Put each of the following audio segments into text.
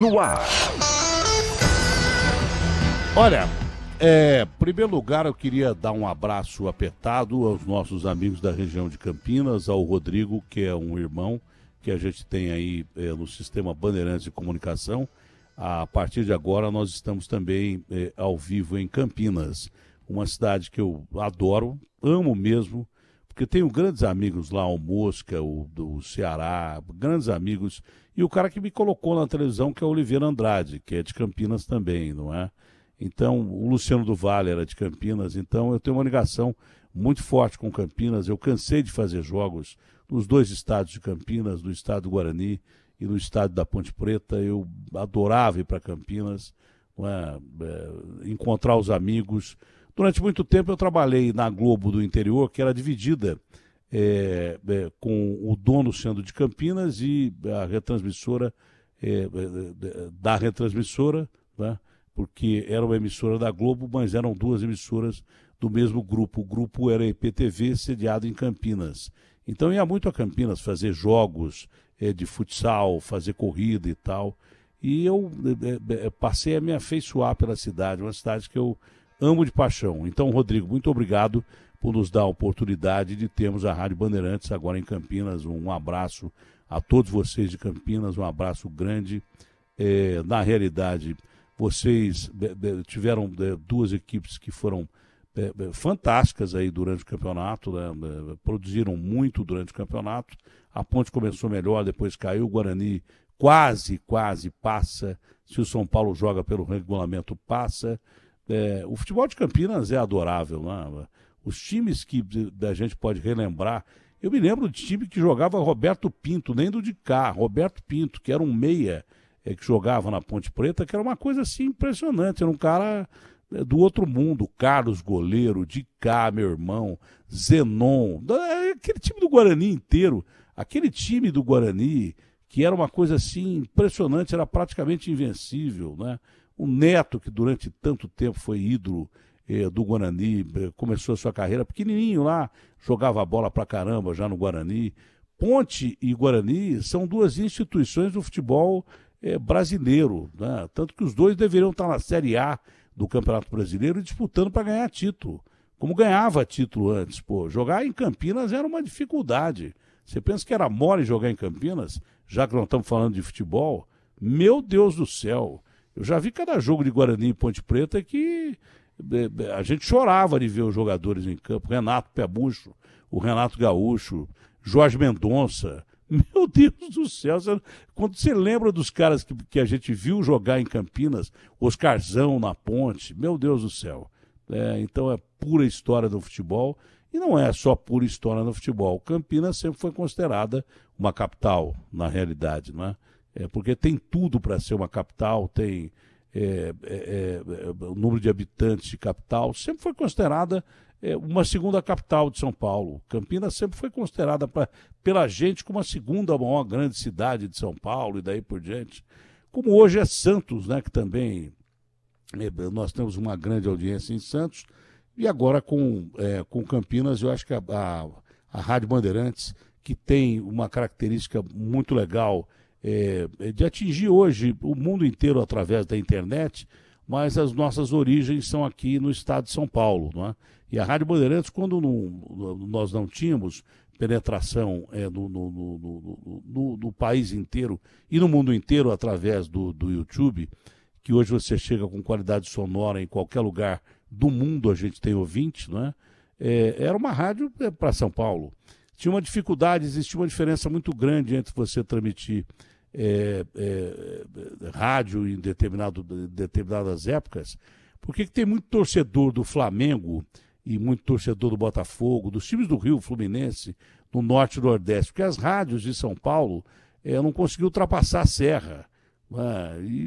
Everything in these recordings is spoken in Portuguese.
No ar. Olha, em primeiro lugar eu queria dar um abraço apertado aos nossos amigos da região de Campinas, ao Rodrigo, que é um irmão que a gente tem aí no sistema Bandeirantes de Comunicação. A partir de agora nós estamos também ao vivo em Campinas, uma cidade que eu adoro, amo mesmo, porque tenho grandes amigos lá, o Mosca, o do Ceará, grandes amigos, e o cara que me colocou na televisão, que é o Oliveira Andrade, que é de Campinas também, não é? Então, o Luciano do Vale era de Campinas, então eu tenho uma ligação muito forte com Campinas. Eu cansei de fazer jogos nos dois estados de Campinas, no estado do Guarani e no estado da Ponte Preta. Eu adorava ir para Campinas, encontrar os amigos. Durante muito tempo eu trabalhei na Globo do interior, que era dividida com o dono sendo de Campinas e a retransmissora da retransmissora, né? Porque era uma emissora da Globo, mas eram duas emissoras do mesmo grupo. O grupo era IPTV, sediado em Campinas. Então ia muito a Campinas fazer jogos de futsal, fazer corrida e tal. E eu passei a me afeiçoar pela cidade, uma cidade que eu amo de paixão. Então, Rodrigo, muito obrigado por nos dar a oportunidade de termos a Rádio Bandeirantes agora em Campinas. Um abraço a todos vocês de Campinas, um abraço grande. Na realidade, vocês tiveram duas equipes que foram fantásticas aí durante o campeonato, né? Produziram muito durante o campeonato. A Ponte começou melhor, depois caiu. O Guarani quase passa. Se o São Paulo joga pelo regulamento, passa. O futebol de Campinas é adorável, né? Os times que a gente pode relembrar. Eu me lembro de time que jogava Roberto Pinto, nem do de cá, Roberto Pinto, que era um meia que jogava na Ponte Preta, que era uma coisa assim impressionante. Era um cara do outro mundo. Carlos Goleiro, de cá, meu irmão, Zenon, aquele time do Guarani inteiro, aquele time do Guarani que era uma coisa assim impressionante, era praticamente invencível, né? O Neto, que durante tanto tempo foi ídolo do Guarani, começou a sua carreira pequenininho lá, jogava bola pra caramba já no Guarani. Ponte e Guarani são duas instituições do futebol brasileiro, né? Tanto que os dois deveriam estar na Série A do Campeonato Brasileiro disputando para ganhar título, como ganhava título antes. Pô, jogar em Campinas era uma dificuldade. Você pensa que era mole jogar em Campinas, já que não estamos falando de futebol? Meu Deus do céu! Eu já vi cada jogo de Guarani e Ponte Preta que a gente chorava de ver os jogadores em campo. Renato Pebucho, o Renato Gaúcho, Jorge Mendonça. Meu Deus do céu! Quando você lembra dos caras que a gente viu jogar em Campinas, Oscarzão na Ponte, meu Deus do céu. Então é pura história do futebol. E não é só pura história no futebol. Campinas sempre foi considerada uma capital, na realidade, não é? Porque tem tudo para ser uma capital, tem o número de habitantes de capital, sempre foi considerada uma segunda capital de São Paulo. Campinas sempre foi considerada pela gente como a segunda maior grande cidade de São Paulo e daí por diante. Como hoje é Santos, né, que também nós temos uma grande audiência em Santos, e agora com Campinas, eu acho que a Rádio Bandeirantes, que tem uma característica muito legal, de atingir hoje o mundo inteiro através da internet, mas as nossas origens são aqui no estado de São Paulo, não é? E a Rádio Bandeirantes, quando nós não tínhamos penetração no país inteiro e no mundo inteiro através do YouTube, que hoje você chega com qualidade sonora em qualquer lugar do mundo, a gente tem ouvinte, não é? Era uma rádio para São Paulo. Tinha uma dificuldade, existia uma diferença muito grande entre você transmitir rádio em determinadas épocas, porque tem muito torcedor do Flamengo e muito torcedor do Botafogo, dos times do Rio, Fluminense, no Norte e Nordeste, porque as rádios de São Paulo não conseguiam ultrapassar a serra.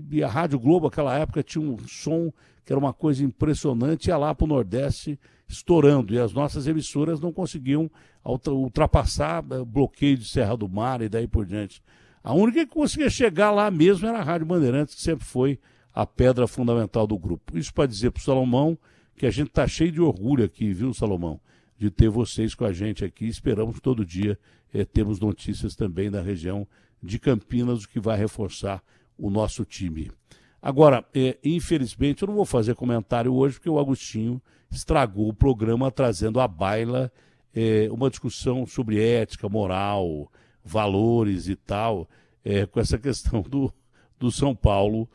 E a Rádio Globo, naquela época, tinha um som que era uma coisa impressionante, ia lá para o Nordeste estourando, e as nossas emissoras não conseguiam ultrapassar bloqueio de Serra do Mar e daí por diante. A única que conseguia chegar lá mesmo era a Rádio Bandeirantes, que sempre foi a pedra fundamental do grupo. Isso para dizer para o Salomão que a gente está cheio de orgulho aqui, viu, Salomão, de ter vocês com a gente aqui. Esperamos todo dia termos notícias também da região de Campinas, o que vai reforçar o nosso time. Agora, infelizmente, eu não vou fazer comentário hoje, porque o Agostinho estragou o programa trazendo à baila uma discussão sobre ética, moral, valores e tal, com essa questão do São Paulo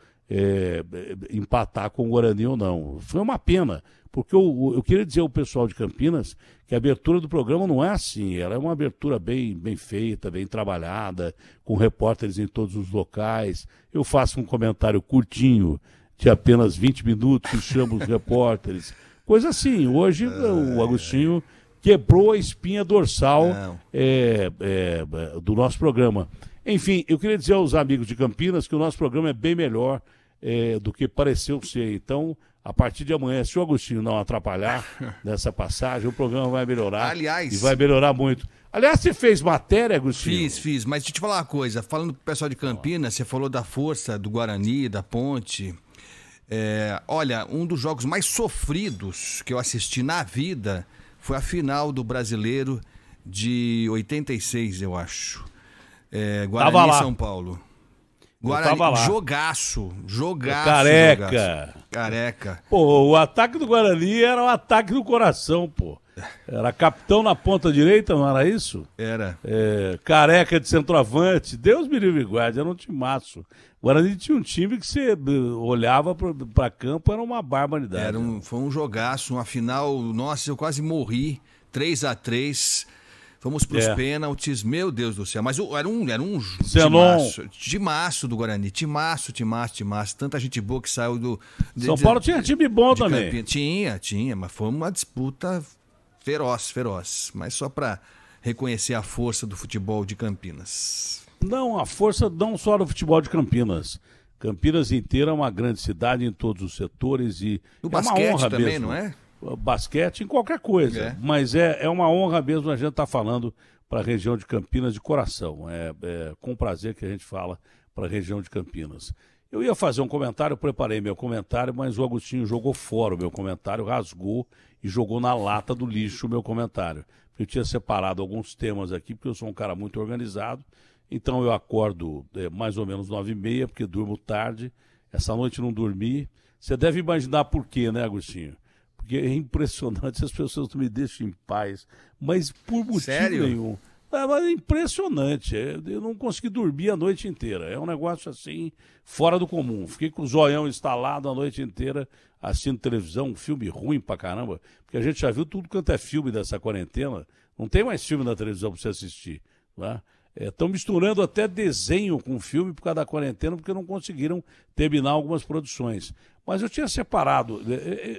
empatar com o Guarani ou não. Foi uma pena, porque eu queria dizer ao pessoal de Campinas que a abertura do programa não é assim, ela é uma abertura bem feita, bem trabalhada, com repórteres em todos os locais. Eu faço um comentário curtinho, de apenas 20 minutos, e chamo os repórteres. Coisa assim, hoje o Agostinho quebrou a espinha dorsal do nosso programa. Enfim, eu queria dizer aos amigos de Campinas que o nosso programa é bem melhor do que pareceu ser. Então, a partir de amanhã, se o Agostinho não atrapalhar nessa passagem, o programa vai melhorar. Aliás, e vai melhorar muito. Aliás, você fez matéria, Agostinho? Fiz, mas deixa eu te falar uma coisa. Falando pro pessoal de Campinas, você falou da força do Guarani, da Ponte. Olha, um dos jogos mais sofridos que eu assisti na vida foi a final do Brasileiro de 86, eu acho. Guarani e São Paulo. Guarani, jogaço. Careca. Pô, o ataque do Guarani era o ataque do coração, pô. Era capitão na ponta direita, não era isso? Era. Careca de centroavante. Deus me livre e guarde, era um timaço. O Guarani tinha um time que você olhava pra campo, era uma barbaridade. Foi um jogaço, uma final. Nossa, eu quase morri. 3-3. Fomos pros pênaltis, meu Deus do céu. Mas era um timaço do Guarani. Timaço. Tanta gente boa que saiu do... São Paulo tinha time bom também. Campinas. Tinha, mas foi uma disputa feroz. Mas só para reconhecer a força do futebol de Campinas. Não, a força não só do futebol de Campinas. Campinas inteira é uma grande cidade em todos os setores e no basquete uma honra também, mesmo. Não é? Basquete, em qualquer coisa. Mas é uma honra mesmo a gente estar falando para a região de Campinas de coração. É com prazer que a gente fala para a região de Campinas. Eu ia fazer um comentário, eu preparei meu comentário, mas o Agostinho jogou fora o meu comentário, rasgou e jogou na lata do lixo o meu comentário. Eu tinha separado alguns temas aqui, porque eu sou um cara muito organizado, então eu acordo mais ou menos 9h30, porque durmo tarde. Essa noite não dormi. Você deve imaginar por quê, né, Agostinho? Porque é impressionante, as pessoas não me deixam em paz, mas por motivo nenhum. Mas é impressionante, eu não consegui dormir a noite inteira, é um negócio assim, fora do comum. Fiquei com o zoião instalado a noite inteira, assistindo televisão, um filme ruim pra caramba, porque a gente já viu tudo quanto é filme dessa quarentena, não tem mais filme na televisão pra você assistir, né? Estão misturando até desenho com filme por causa da quarentena, porque não conseguiram terminar algumas produções. Mas eu tinha separado,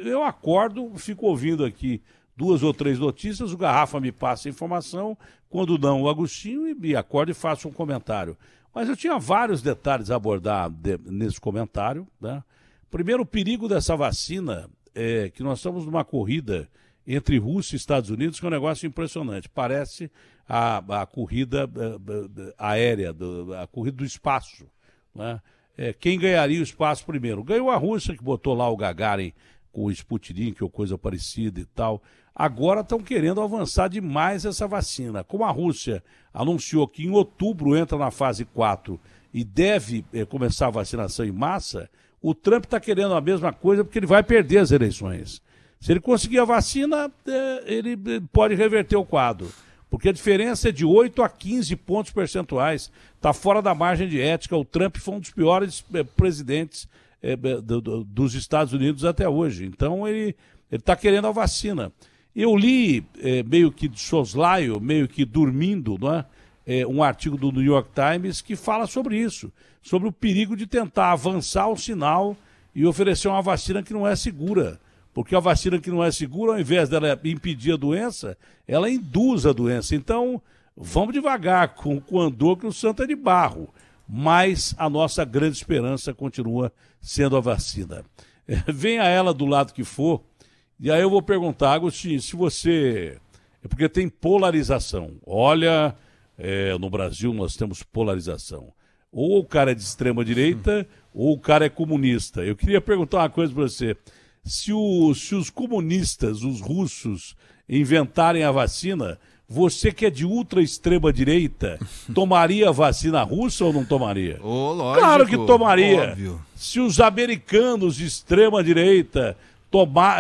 eu acordo, fico ouvindo aqui 2 ou 3 notícias, o Garrafa me passa a informação, quando não o Agostinho, e acordo e faço um comentário. Mas eu tinha vários detalhes a abordar nesse comentário, né? Primeiro, o perigo dessa vacina é que nós estamos numa corrida entre Rússia e Estados Unidos, que é um negócio impressionante. Parece a corrida aérea, a corrida do espaço, né? Quem ganharia o espaço primeiro? Ganhou a Rússia, que botou lá o Gagarin com o Sputnik ou coisa parecida e tal. Agora estão querendo avançar demais essa vacina. Como a Rússia anunciou que em outubro entra na fase 4 e deve começar a vacinação em massa, o Trump está querendo a mesma coisa porque ele vai perder as eleições. Se ele conseguir a vacina, ele pode reverter o quadro. Porque a diferença é de 8 a 15 pontos percentuais. Está fora da margem de ética. O Trump foi um dos piores presidentes dos Estados Unidos até hoje. Então ele está querendo a vacina. Eu li, meio que de soslaio, meio que dormindo, não é? Um artigo do New York Times que fala sobre isso, sobre o perigo de tentar avançar o sinal e oferecer uma vacina que não é segura. Porque a vacina que não é segura, ao invés dela impedir a doença, ela induz a doença. Então, vamos devagar com o andor, que o santo é de barro. Mas a nossa grande esperança continua sendo a vacina. Venha ela do lado que for, e aí eu vou perguntar, Agostinho, se você... Porque tem polarização. Olha, no Brasil nós temos polarização. Ou o cara é de extrema direita, ou o cara é comunista. Eu queria perguntar uma coisa para você. Se os comunistas, os russos, inventarem a vacina, você que é de ultra extrema direita, tomaria vacina russa ou não tomaria? Lógico, claro que tomaria. Óbvio. Se os americanos de extrema direita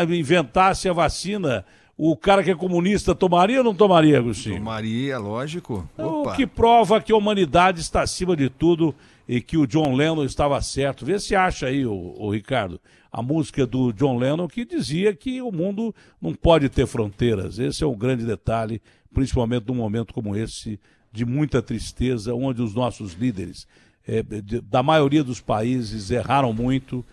inventassem a vacina, o cara que é comunista tomaria ou não tomaria, Agostinho? Tomaria, lógico. O que prova que a humanidade está acima de tudo e que o John Lennon estava certo. Vê se acha aí, o Ricardo, a música do John Lennon que dizia que o mundo não pode ter fronteiras. Esse é um grande detalhe, principalmente num momento como esse, de muita tristeza, onde os nossos líderes, da maioria dos países, erraram muito,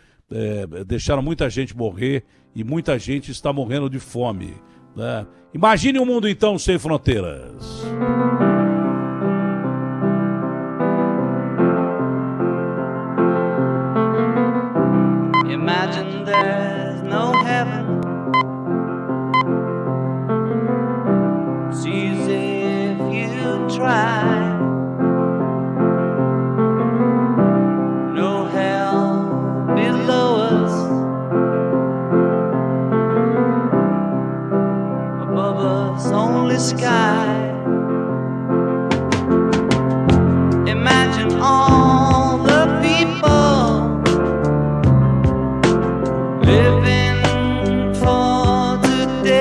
deixaram muita gente morrer e muita gente está morrendo de fome. Né? Imagine um mundo, então, sem fronteiras. Imagine there's no heaven. It's easy if you try. No hell below us. Above us only sky. Imagine all the people living for today.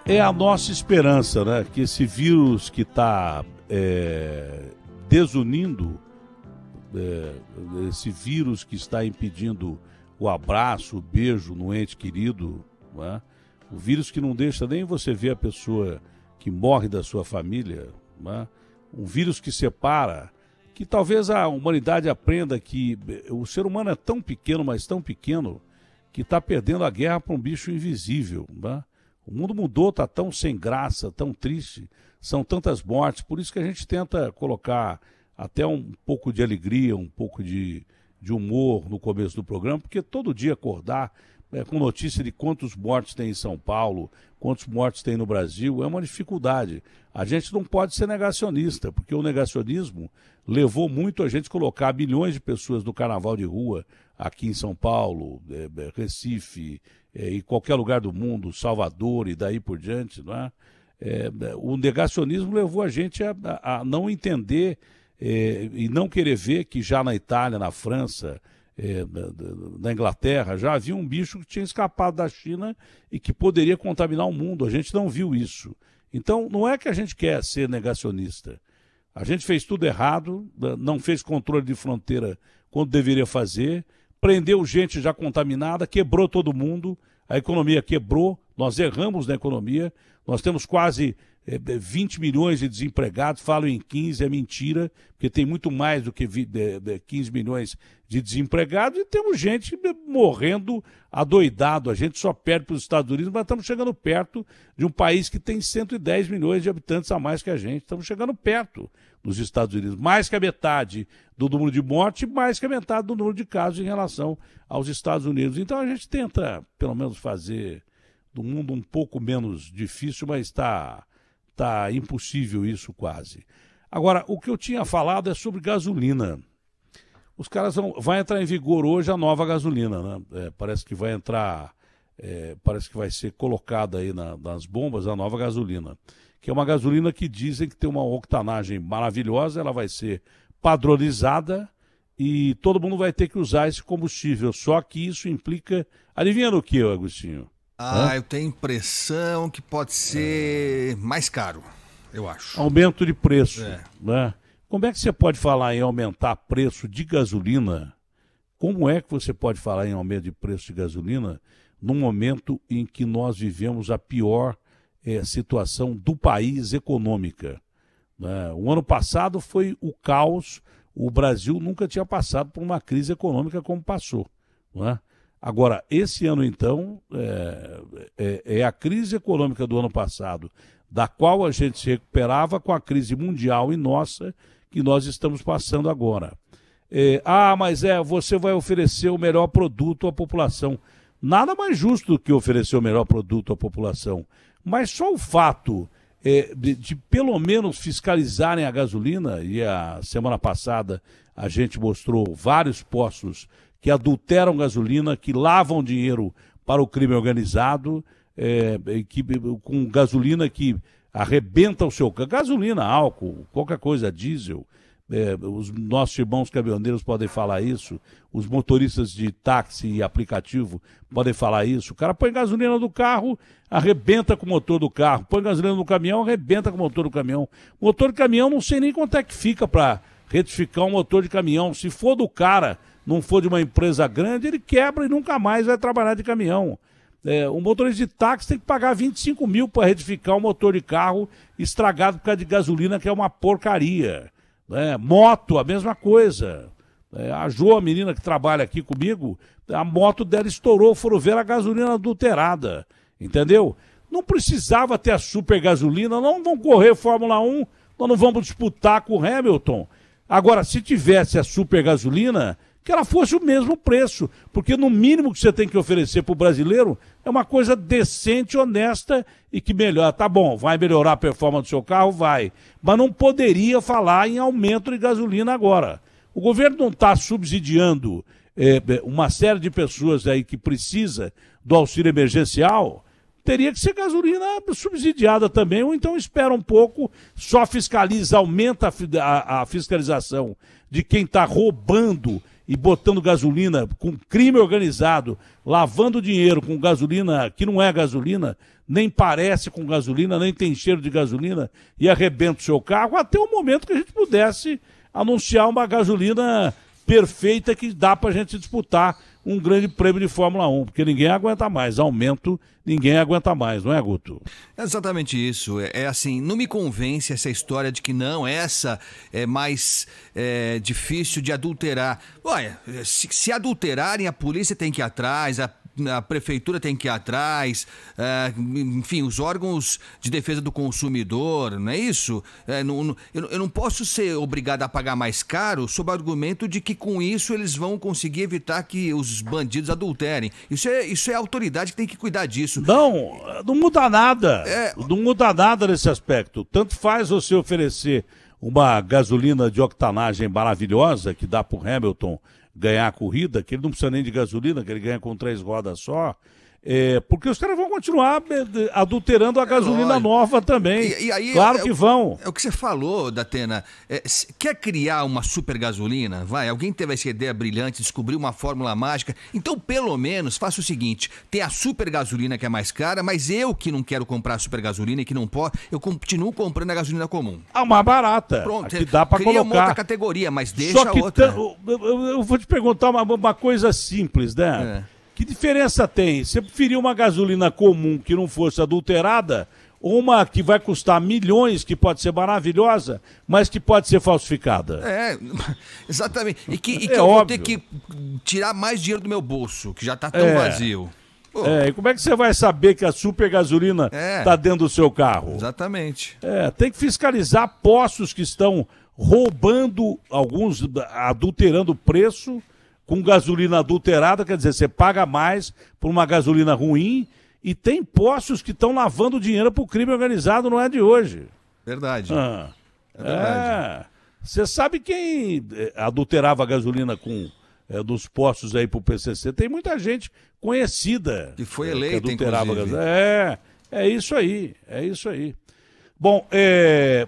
É a nossa esperança, né? Que esse vírus que está desunindo, esse vírus que está impedindo o abraço, o beijo no ente querido, né? O vírus que não deixa nem você ver a pessoa que morre da sua família, né? Um vírus que separa, que talvez a humanidade aprenda que o ser humano é tão pequeno, mas tão pequeno, que está perdendo a guerra para um bicho invisível, né? O mundo mudou, está tão sem graça, tão triste, são tantas mortes, por isso que a gente tenta colocar até um pouco de alegria, um pouco de humor no começo do programa, porque todo dia acordar com notícia de quantos mortos tem em São Paulo, quantos mortos tem no Brasil, é uma dificuldade. A gente não pode ser negacionista, porque o negacionismo levou muito a gente colocar milhões de pessoas no carnaval de rua, aqui em São Paulo, Recife, em qualquer lugar do mundo, Salvador e daí por diante, não é? O negacionismo levou a gente a não entender e não querer ver que já na Itália, na França, na Inglaterra, já havia um bicho que tinha escapado da China e que poderia contaminar o mundo. A gente não viu isso. Então, não é que a gente quer ser negacionista. A gente fez tudo errado, não fez controle de fronteira quando deveria fazer, prendeu gente já contaminada, quebrou todo mundo, a economia quebrou, nós erramos na economia, nós temos quase 20 milhões de desempregados, falam em 15, é mentira, porque tem muito mais do que 15 milhões de desempregados e temos gente morrendo adoidado. A gente só perde para os Estados Unidos, mas estamos chegando perto de um país que tem 110 milhões de habitantes a mais que a gente. Estamos chegando perto dos Estados Unidos. Mais que a metade do número de mortes, mais que a metade do número de casos em relação aos Estados Unidos. Então a gente tenta, pelo menos, fazer do mundo um pouco menos difícil, mas está impossível isso quase. Agora, o que eu tinha falado é sobre gasolina. Os caras vai entrar em vigor hoje a nova gasolina, né? Parece que vai entrar, parece que vai ser colocada aí nas bombas a nova gasolina, que é uma gasolina que dizem que tem uma octanagem maravilhosa, ela vai ser padronizada e todo mundo vai ter que usar esse combustível, só que isso implica, adivinha no que, Agostinho? Eu tenho impressão que pode ser mais caro, eu acho. Aumento de preço, né? Como é que você pode falar em aumentar preço de gasolina? Como é que você pode falar em aumento de preço de gasolina num momento em que nós vivemos a pior situação do país econômica? Né? O ano passado foi o caos, o Brasil nunca tinha passado por uma crise econômica como passou, né? Agora, esse ano, então, é a crise econômica do ano passado, da qual a gente se recuperava com a crise mundial e nossa, que nós estamos passando agora. Mas você vai oferecer o melhor produto à população. Nada mais justo do que oferecer o melhor produto à população. Mas só o fato de pelo menos fiscalizarem a gasolina, e a semana passada a gente mostrou vários postos que adulteram gasolina, que lavam dinheiro para o crime organizado, com gasolina que arrebenta o seu carro, gasolina, álcool, qualquer coisa, diesel. Os nossos irmãos caminhoneiros podem falar isso, os motoristas de táxi e aplicativo podem falar isso. O cara põe gasolina no carro, arrebenta com o motor do carro, põe gasolina no caminhão, arrebenta com o motor do caminhão. Motor de caminhão não sei nem quanto é que fica para retificar um motor de caminhão. Se for do cara, não for de uma empresa grande, ele quebra e nunca mais vai trabalhar de caminhão. O motorista de táxi tem que pagar 25 mil para retificar um motor de carro estragado por causa de gasolina, que é uma porcaria. Moto, a mesma coisa. A Jo, a menina que trabalha aqui comigo, a moto dela estourou, foram ver a gasolina adulterada. Entendeu? Não precisava ter a super gasolina, não vão correr Fórmula 1, nós não vamos disputar com o Hamilton. Agora, se tivesse a super gasolina, que ela fosse o mesmo preço, porque no mínimo que você tem que oferecer para o brasileiro é uma coisa decente, honesta e que melhora. Tá bom, vai melhorar a performance do seu carro? Vai. Mas não poderia falar em aumento de gasolina agora. O governo não está subsidiando uma série de pessoas aí que precisa do auxílio emergencial. Teria que ser gasolina subsidiada também, ou então espera um pouco, só fiscaliza, aumenta a fiscalização de quem está roubando e botando gasolina com crime organizado, lavando dinheiro com gasolina que não é gasolina, nem parece com gasolina, nem tem cheiro de gasolina, e arrebenta o seu carro, até o momento que a gente pudesse anunciar uma gasolina perfeita que dá para a gente disputar um grande prêmio de Fórmula 1, porque ninguém aguenta mais, aumento, ninguém aguenta mais, não é, Guto? É exatamente isso, assim, não me convence essa história de que não, essa é mais difícil de adulterar. Olha, se adulterarem, a polícia tem que ir atrás, a prefeitura tem que ir atrás, enfim, os órgãos de defesa do consumidor, não é isso? Eu não posso ser obrigado a pagar mais caro sob o argumento de que com isso eles vão conseguir evitar que os bandidos adulterem. Isso é a autoridade que tem que cuidar disso. Não muda nada. Não muda nada nesse aspecto. Tanto faz você oferecer uma gasolina de octanagem maravilhosa que dá para o Hamilton ganhar a corrida, que ele não precisa nem de gasolina, que ele ganha com 3 rodas só, porque os caras vão continuar adulterando a gasolina nova também. E aí, claro que vão. É o que você falou, Datena. Quer criar uma super gasolina? Alguém teve essa ideia brilhante, descobriu uma fórmula mágica. Então, pelo menos, faça o seguinte: tem a super gasolina que é mais cara, mas eu que não quero comprar a super gasolina e que não posso, eu continuo comprando a gasolina comum. Mais barata. Pronto, que dá para colocar. Cria uma outra categoria, mas deixa Só que outra. Eu vou te perguntar uma coisa simples, né? Que diferença tem? Você preferia uma gasolina comum que não fosse adulterada ou uma que vai custar milhões, que pode ser maravilhosa, mas que pode ser falsificada? Exatamente. E que eu vou ter que tirar mais dinheiro do meu bolso, que já está tão vazio. E como é que você vai saber que a super gasolina está dentro do seu carro? Exatamente. Tem que fiscalizar postos que estão roubando, alguns adulterando o preço, com gasolina adulterada, quer dizer, você paga mais por uma gasolina ruim, e tem postos que estão lavando dinheiro para o crime organizado, não é de hoje. Verdade. É verdade. Você sabe quem adulterava a gasolina dos postos aí para o PCC? Tem muita gente conhecida que foi eleita, que adulterava inclusive. É isso aí, é isso aí. Bom,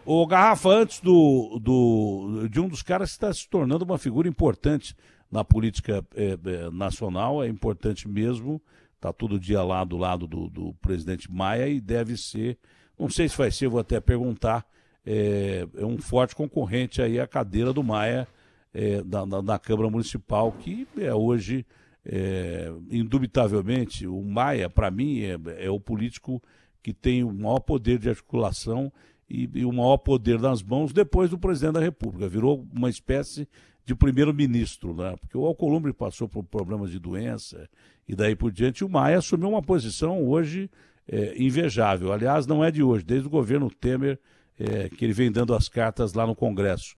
o Garrafa, antes de um dos caras que está se tornando uma figura importante na política nacional, é importante mesmo, está todo dia lá do lado do presidente Maia e deve ser, não sei se vai ser, vou até perguntar, é um forte concorrente aí à cadeira do Maia na Câmara Municipal, que hoje, indubitavelmente, o Maia, para mim, é o político que tem o maior poder de articulação e o maior poder nas mãos depois do presidente da República. Virou uma espécie de primeiro-ministro, né? Porque o Alcolumbre passou por problemas de doença e daí por diante. O Maia assumiu uma posição hoje invejável. Aliás, não é de hoje, desde o governo Temer, que ele vem dando as cartas lá no Congresso.